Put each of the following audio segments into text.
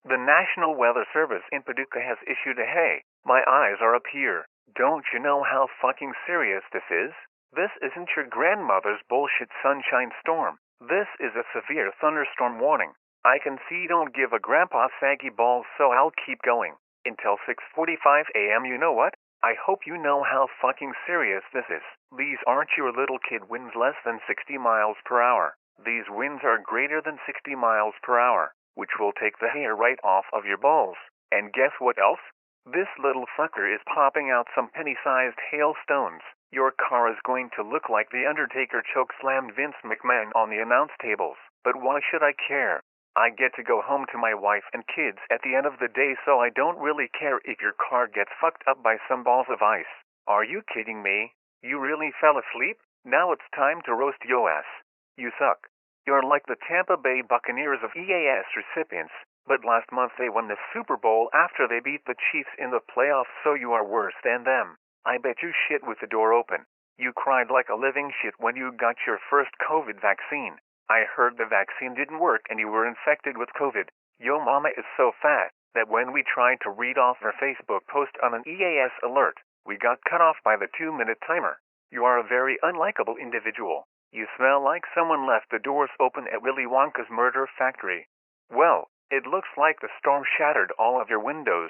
The National Weather Service in Paducah has issued a hey, my eyes are up here. Don't you know how fucking serious this is? This isn't your grandmother's bullshit sunshine storm. This is a severe thunderstorm warning. I can see you don't give a grandpa saggy balls, so I'll keep going. Until 6:45 a.m. You know what? I hope you know how fucking serious this is. These aren't your little kid winds less than 60 miles per hour. These winds are greater than 60 miles per hour, which will take the hair right off of your balls. And guess what else? This little fucker is popping out some penny-sized hailstones. Your car is going to look like The Undertaker chokeslammed Vince McMahon on the announce tables. But why should I care? I get to go home to my wife and kids at the end of the day, so I don't really care if your car gets fucked up by some balls of ice. Are you kidding me? You really fell asleep? Now it's time to roast yo ass. You suck. You're like the Tampa Bay Buccaneers of EAS recipients, but last month they won the Super Bowl after they beat the Chiefs in the playoffs, so you are worse than them. I bet you shit with the door open. You cried like a living shit when you got your first COVID vaccine. I heard the vaccine didn't work and you were infected with COVID. Yo mama is so fat that when we tried to read off her Facebook post on an EAS alert, we got cut off by the 2-minute timer. You are a very unlikable individual. You smell like someone left the doors open at Willy Wonka's murder factory. Well, it looks like the storm shattered all of your windows,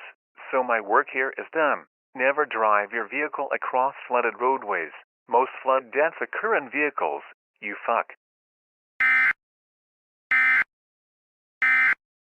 so my work here is done. Never drive your vehicle across flooded roadways. Most flood deaths occur in vehicles. You fuck.